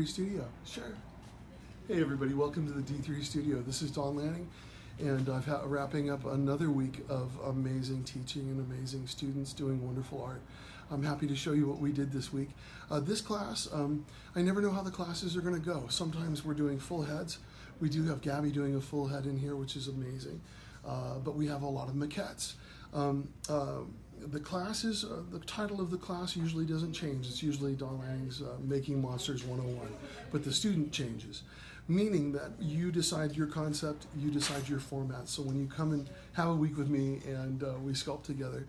Studio. Sure. Hey everybody, welcome to the D3 Studio. This is Don Lanning, and I'm wrapping up another week of amazing teaching and amazing students doing wonderful art. I'm happy to show you what we did this week. This class, I never know how the classes are going to go. Sometimes we're doing full heads. We do have Gabby doing a full head in here, which is amazing. But we have a lot of maquettes. The classes, the title of the class usually doesn't change. It's usually Don Lanning's Making Monsters 101, but the student changes, meaning that you decide your concept, you decide your format. So when you come and have a week with me and we sculpt together,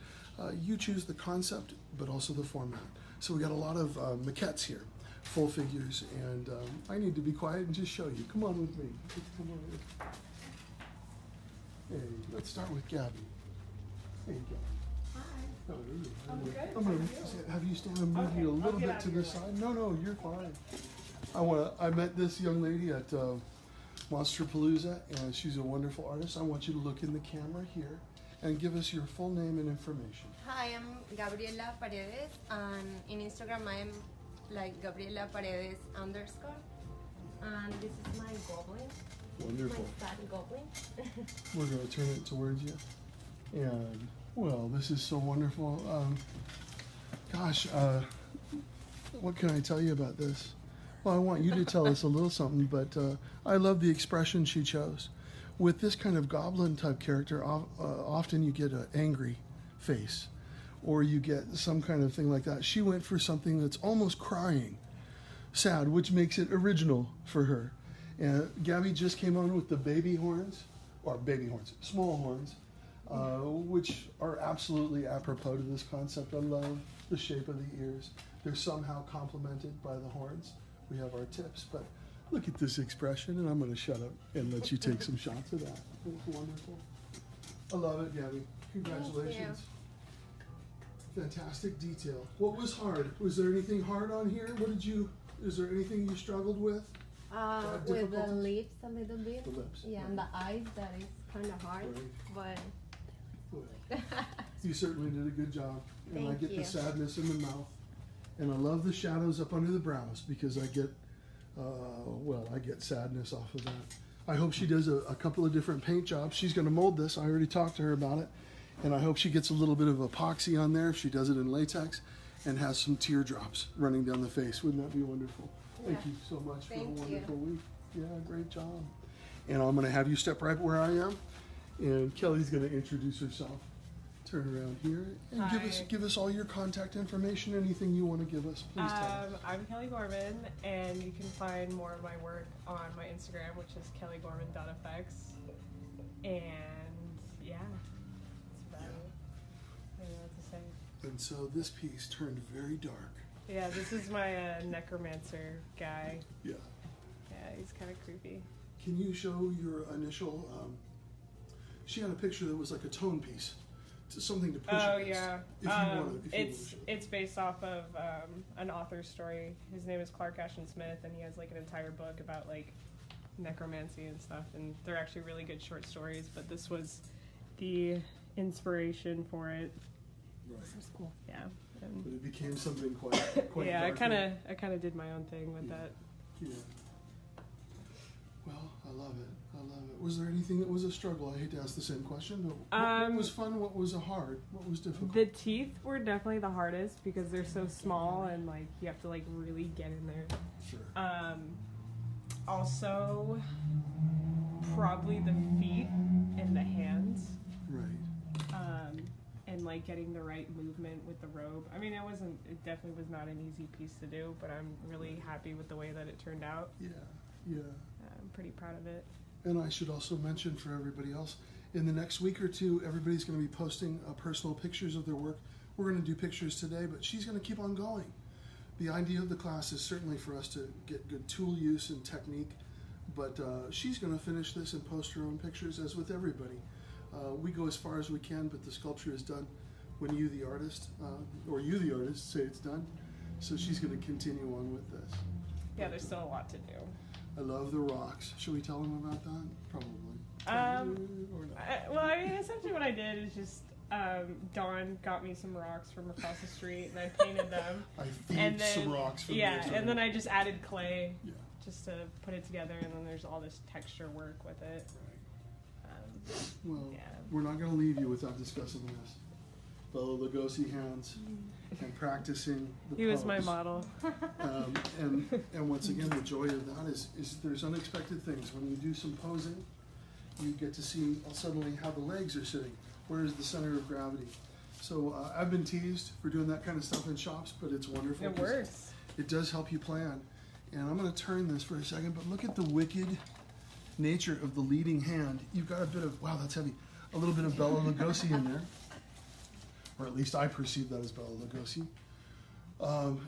you choose the concept, but also the format. So we got a lot of maquettes here, full figures, and I need to be quiet and just show you. Come on with me. Come on with me. Hey, let's start with Gabby. Hey, Gabby. I'm good. I'm going to have you stand and move you a little bit to the side. No, you're fine. I met this young lady at Monsterpalooza, and she's a wonderful artist. I want you to look in the camera here and give us your full name and information. Hi, I'm Gabriela Paredes, and in Instagram I'm like Gabriela Paredes _. And this is my goblin. Wonderful. My fat goblin. We're going to turn it towards you. And well, this is so wonderful. What can I tell you about this? Well, I want you to tell us a little something, but I love the expression she chose. With this kind of goblin type character, often you get an angry face, or you get some kind of thing like that. She went for something that's almost crying, sad, which makes it original for her. And Gabby just came on with the small horns. Which are absolutely apropos to this concept. I love the shape of the ears. They're somehow complemented by the horns. We have our tips, but look at this expression, and I'm going to shut up and let you take some shots of that. It's wonderful. I love it, Gabby. Congratulations. Fantastic detail. What was hard? Was there anything hard on here? Is there anything you struggled with? With the lips a little bit. The lips. Yeah, right. and the eyes, that is kind of hard, Right. but... You certainly did a good job. And I Thank get you. the sadness in the mouth. And I love the shadows up under the brows because I get sadness off of that. I hope she does a couple of different paint jobs. She's going to mold this. I already talked to her about it. And I hope she gets a little bit of epoxy on there if she does it in latex and has some teardrops running down the face. Wouldn't that be wonderful? Thank you so much for a wonderful week. Yeah, great job. And I'm going to have you step right where I am. And Kelly's going to introduce herself. Turn around here and Hi. give us all your contact information. Anything you want to give us, please tell us. I'm Kelly Gorman, and you can find more of my work on my Instagram, which is kellygorman.fx. And yeah, that's about it. I don't know what to say. And so this piece turned very dark. Yeah, this is my necromancer guy. Yeah. Yeah, he's kind of creepy. Can you show your initial? She had a picture that was like a tone piece. Something to push against. Yeah. If you want to. It's based off of an author's story. His name is Clark Ashton Smith, and he has like an entire book about like necromancy and stuff. And they're actually really good short stories. But this was the inspiration for it. Right. This is cool. Yeah. And But it became something quite. yeah, I darker. kind of did my own thing with that. Yeah. Well, I love it. Was there anything that was a struggle? I hate to ask the same question, but what was fun? What was hard? What was difficult? The teeth were definitely the hardest because they're so small and like you have to like really get in there. Sure. Also, probably the feet and the hands. Right. And like getting the right movement with the robe. I mean, it definitely was not an easy piece to do, but I'm really happy with the way that it turned out. Yeah. Yeah. I'm pretty proud of it. And I should also mention for everybody else, in the next week or two, everybody's going to be posting personal pictures of their work. We're going to do pictures today, but she's going to keep on going. The idea of the class is certainly for us to get good tool use and technique, but she's going to finish this and post her own pictures, as with everybody. We go as far as we can, but the sculpture is done when you, the artist, say it's done. So she's going to continue on with this. Yeah, there's still a lot to do. I love the rocks. Should we tell them about that? Probably. Or not? Well, I mean, essentially what I did is just Dawn got me some rocks from across the street, and I painted them. I thieved some rocks from yeah, there, so- and then I just added clay Yeah. just to put it together, and then there's all this texture work with it. Well, Yeah. we're not going to leave you without discussing this. Bela Lugosi hands and practicing the He was my pose. model. And once again, the joy of that is there's unexpected things. When you do some posing, you get to see suddenly how the legs are sitting. Where is the center of gravity? So I've been teased for doing that kind of stuff in shops, but it's wonderful. It 'cause works. It does help you plan. And I'm going to turn this for a second, but look at the wicked nature of the leading hand. You've got a bit of, wow, that's heavy, a little bit of Bela Lugosi in there. Or at least I perceive that as Bela Lugosi.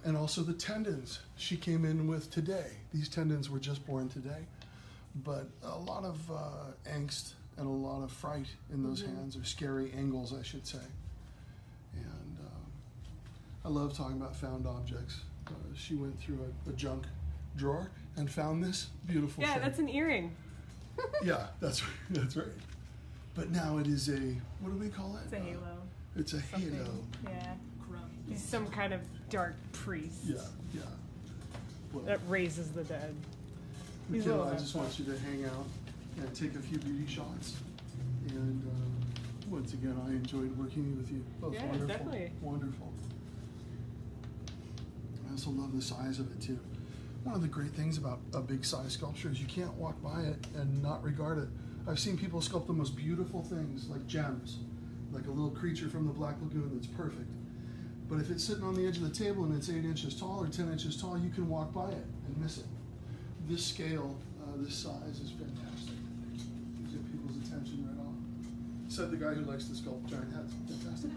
And also the tendons she came in with today. These tendons were just born today. But a lot of angst and a lot of fright in those hands, or scary angles, I should say. And I love talking about found objects. She went through a junk drawer and found this beautiful Yeah, thing. that's an earring. Yeah, that's right. That's right. But now it is a, what do we call it? It's a halo. It's a Something. halo. Yeah. He's some kind of dark priest Yeah, yeah. Well, that raises the dead. He's a Michaela, little I just messed want you to hang out and take a few beauty shots. And once again, I enjoyed working with you. Both Yeah, wonderful. definitely. Wonderful. I also love the size of it too. One of the great things about a big size sculpture is you can't walk by it and not regard it. I've seen people sculpt the most beautiful things, like gems, like a little creature from the Black Lagoon that's perfect. But if it's sitting on the edge of the table and it's 8 inches tall or 10 inches tall, you can walk by it and miss it. This scale, this size is fantastic. Gives you people's attention right off. Said the guy who likes to sculpt giant heads. Fantastic.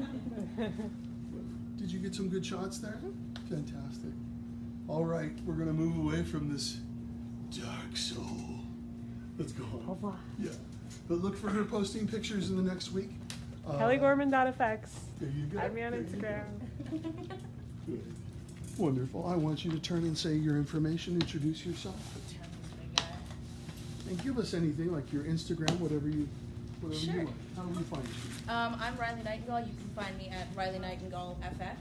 Did you get some good shots there? Fantastic. All right, we're going to move away from this dark soul. Let's go on. Au revoir. Yeah. But look for her posting pictures in the next week. KellyGorman.fx. There you go. Add me on There you Instagram. go. Good. Wonderful. I want you to turn and say your information, introduce yourself, and give us anything like your Instagram, whatever you Sure. want. How do we find you? I'm Riley Nightingale. You can find me at Riley Nightingale FX.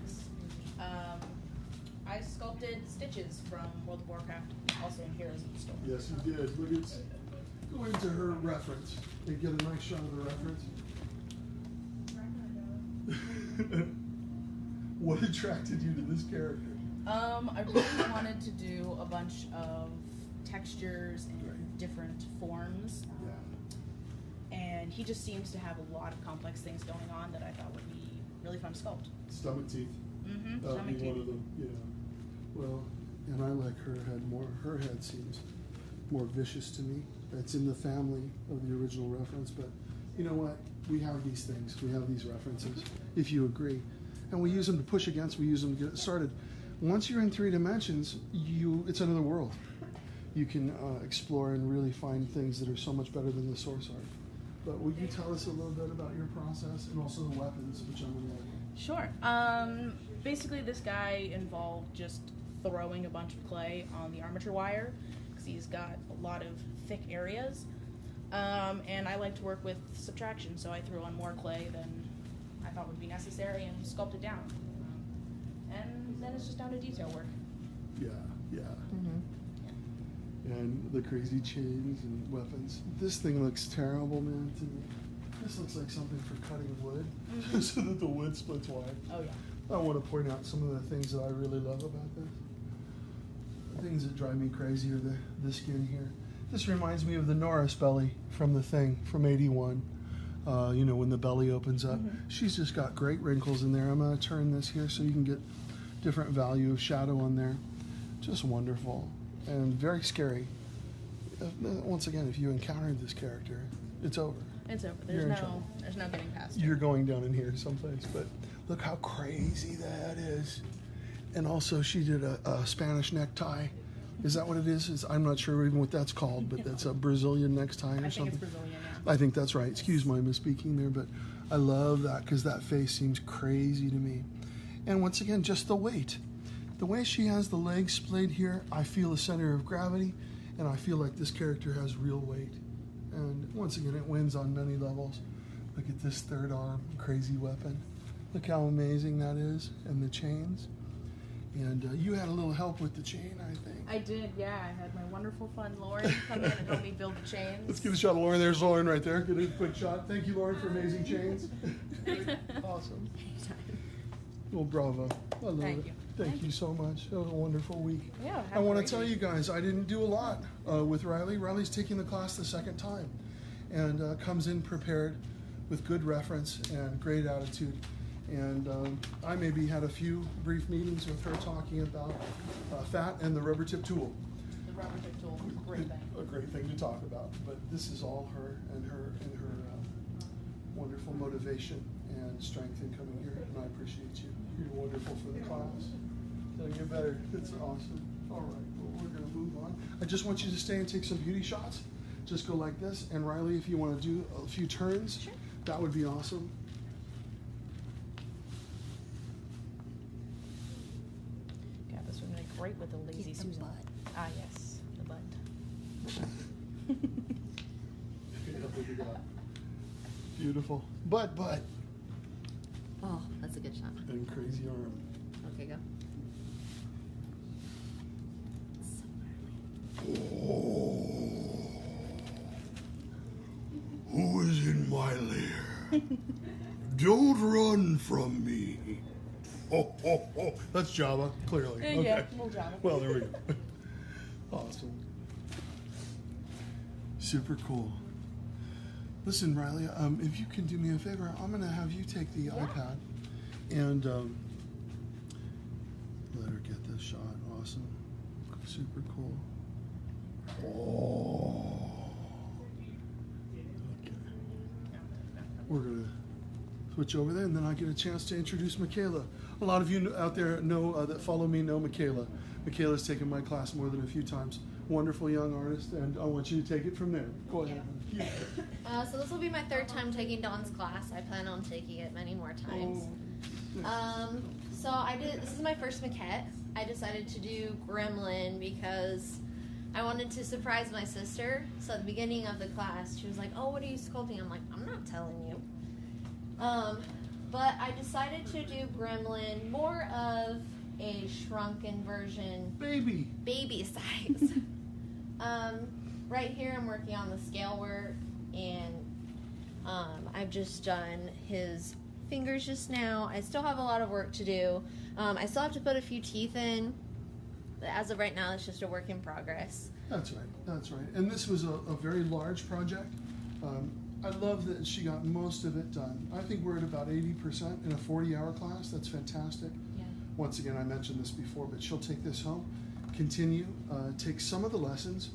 I sculpted Stitches from World of Warcraft, also in Heroes of the Storm. Yes, you did. Look at, go into her reference and get a nice shot of the reference. What attracted you to this character? I really wanted to do a bunch of textures and Right. different forms. And he just seems to have a lot of complex things going on that I thought would be really fun to sculpt. Stomach teeth. Mm-hmm. That'd be one of them. Yeah. Well, and I like her head more. Her head seems more vicious to me. It's in the family of the original reference, but you know what? We have these things. We have these references, if you agree. And we use them to push against, we use them to get it started. Once you're in 3 dimensions, it's another world. You can explore and really find things that are so much better than the source art. But would you tell us a little bit about your process and also the weapons, which I'm going to like? Sure. Basically, this guy involved just throwing a bunch of clay on the armature wire because he's got a lot of thick areas. And I like to work with subtraction, so I threw on more clay than I thought would be necessary and sculpted down. And then it's just down to detail work. Yeah, yeah. And the crazy chains and weapons. This thing looks terrible, man, to me. This looks like something for cutting wood, so that the wood splits wide. Oh, yeah. I want to point out some of the things that I really love about this. The things that drive me crazy are the skin here. This reminds me of the Norris belly from The Thing, from '81. You know, when the belly opens up. She's just got great wrinkles in there. I'm going to turn this here so you can get different value of shadow on there. Just wonderful and very scary. Once again, if you encountered this character, it's over. It's over. You're in trouble. There's no getting past it. You're going down in here someplace, but look how crazy that is. And also, she did a Spanish necktie. Is that what it is? I'm not sure even what that's called, but that's a Brazilian necktie or I think something. it's Brazilian, yeah. I think that's right. Excuse my misspeaking there, but I love that because that face seems crazy to me. And once again, just the weight. The way she has the legs splayed here, I feel a center of gravity, and I feel like this character has real weight. And once again, it wins on many levels. Look at this third arm, crazy weapon. Look how amazing that is, and the chains. And you had a little help with the chain, I think. I did, yeah. I had my wonderful friend Lauren come in and help me build the chains. Let's get a shot of Lauren. There's Lauren right there. Get a quick shot. Thank you, Lauren, for amazing chains. Awesome. Well, bravo. I love Thank it. you. Thank you so much. That was a wonderful week. Yeah, I want to tell you guys, I didn't do a lot with Riley. Riley's taking the class the second time and comes in prepared with good reference and great attitude. And I maybe had a few brief meetings with her talking about fat and the rubber tip tool. The rubber tip tool, great thing. A great thing to talk about. But this is all her and her wonderful motivation and strength in coming here. And I appreciate you. You're wonderful for the class. It'll get better. It's awesome. All right, well, we're going to move on. I just want you to stay and take some beauty shots. Just go like this. And Riley, if you want to do a few turns, Sure. That would be awesome. God, this would make great with the lazy Keep the Susan. butt. Ah, yes, the butt. Look at that. Beautiful. Butt. Oh, that's a good shot. And crazy arm. Okay, go. Who is in my lair? Don't run from me. Oh. That's Java, clearly. Yeah, little Java. Well, there we go. Awesome. Super cool. Listen, Riley, if you can do me a favor, I'm going to have you take the iPad and let her get this shot. Awesome. Super cool. Oh. Okay. We're going to switch over there, and then I get a chance to introduce Michaela. A lot of you out there know that follow me know Michaela. Michaela's taken my class more than a few times. Wonderful young artist, and I want you to take it from there. Go ahead. Yeah. So this will be my third time taking Dawn's class. I plan on taking it many more times. Oh. This is my first maquette. I decided to do Gremlin because I wanted to surprise my sister. So at the beginning of the class, she was like, "Oh, what are you sculpting?" I'm like, "I'm not telling you." But I decided to do Gremlin, more of a shrunken version, baby size. Right here I'm working on the scale work, and I've just done his fingers just now. I still have a lot of work to do. I still have to put a few teeth in, but as of right now it's just a work in progress. That's right. And this was a very large project. I love that she got most of it done. I think we're at about 80% in a 40-hour class. That's fantastic. Yeah. Once again, I mentioned this before, but she'll take this home, continue, take some of the lessons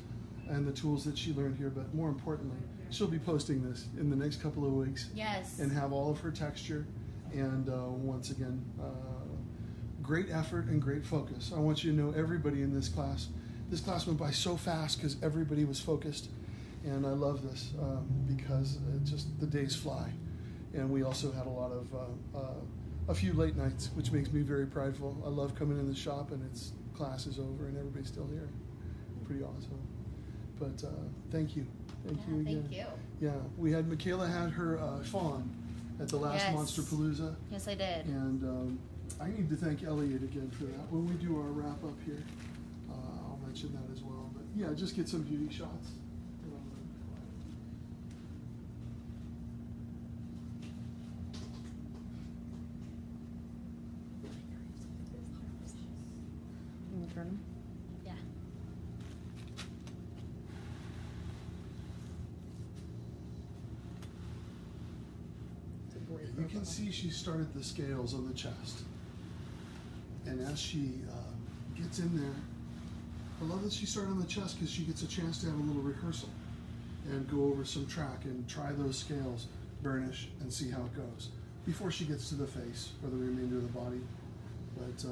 and the tools that she learned here, but more importantly, she'll be posting this in the next couple of weeks. Yes. And have all of her texture. And once again, great effort and great focus. I want you to know everybody in this class went by so fast because everybody was focused. And I love this because just the days fly. And we also had a lot of, a few late nights, which makes me very prideful. I love coming in the shop and class is over and everybody's still here. Pretty awesome. But thank you. Thank you again. Thank you. Yeah, Michaela had her fawn at the last Yes. Monsterpalooza. Yes, I did. And I need to thank Elliot again for that. When we do our wrap up here, I'll mention that as well. But yeah, just get some beauty shots. Turn them. Yeah. You can see she started the scales on the chest. And as she gets in there, I love that she started on the chest because she gets a chance to have a little rehearsal and go over some track and try those scales, burnish, and see how it goes before she gets to the face or the remainder of the body. But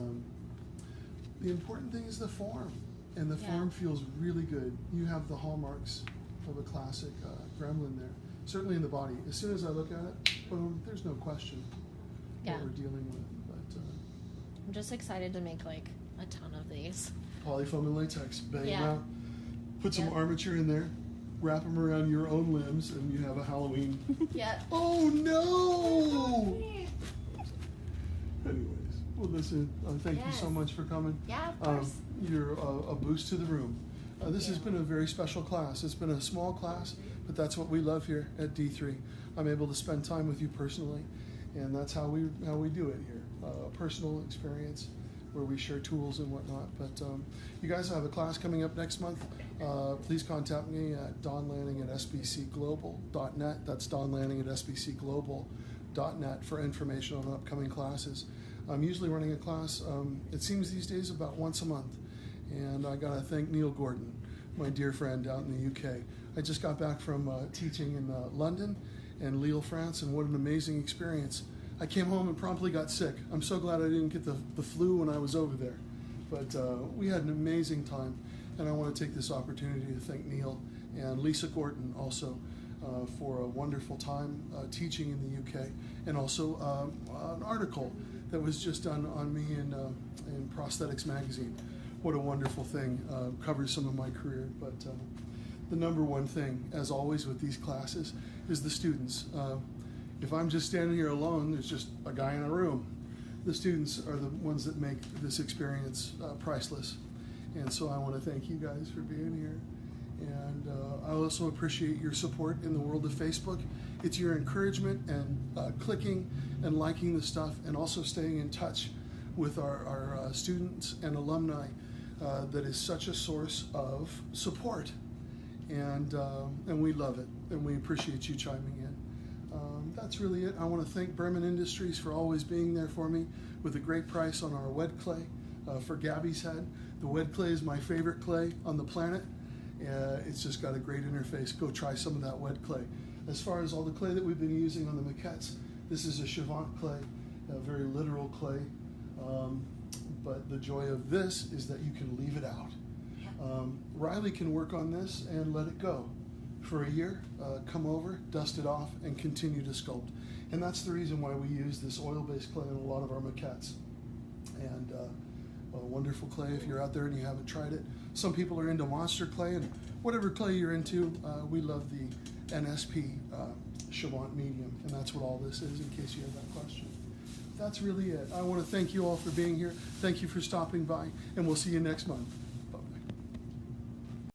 the important thing is the form, and the form feels really good. You have the hallmarks of a classic gremlin there, certainly in the body. As soon as I look at it, boom, there's no question what we're dealing with. But I'm just excited to make like a ton of these. polyfoam and latex, bang them Yeah. out. Put some Yep. armature in there, wrap them around your own limbs, and you have a Halloween. Yeah. Oh no! Anyways, well, listen, thank you so Yes. much for coming. Yeah, of course. You're a boost to the room. This has been a very special class. It's been a small class, but that's what we love here at D3. I'm able to spend time with you personally, and that's how we do it here. A personal experience where we share tools and whatnot. But you guys have a class coming up next month. Please contact me at donlanning@sbcglobal.net. That's donlanning@sbcglobal.net for information on upcoming classes. I'm usually running a class, it seems these days, about once a month. And I gotta thank Neil Gordon, my dear friend out in the UK. I just got back from teaching in London and Lille, France, and what an amazing experience. I came home and promptly got sick. I'm so glad I didn't get the flu when I was over there. But we had an amazing time, and I want to take this opportunity to thank Neil and Lisa Gordon also for a wonderful time teaching in the UK, and also an article that was just done on me in Prosthetics Magazine. What a wonderful thing. Covers some of my career, but the number one thing, as always with these classes, is the students. If I'm just standing here alone, there's just a guy in a room. The students are the ones that make this experience priceless. And so I want to thank you guys for being here. And I also appreciate your support in the world of Facebook. It's your encouragement and clicking and liking the stuff, and also staying in touch with our students and alumni that is such a source of support. And we love it, and we appreciate you chiming in. That's really it. I want to thank Berman Industries for always being there for me with a great price on our wet clay for Gabby's head. The wet clay is my favorite clay on the planet. It's just got a great interface. Go try some of that wet clay. As far as all the clay that we've been using on the maquettes, this is a Chavant clay, a very literal clay. But the joy of this is that you can leave it out. Riley can work on this and let it go for a year, come over, dust it off, and continue to sculpt. And that's the reason why we use this oil-based clay on a lot of our maquettes. And a wonderful clay if you're out there and you haven't tried it. Some people are into monster clay, and whatever clay you're into, we love the NSP Chavant medium, and that's what all this is, in case you have that question. That's really it. I want to thank you all for being here. Thank you for stopping by, and we'll see you next month.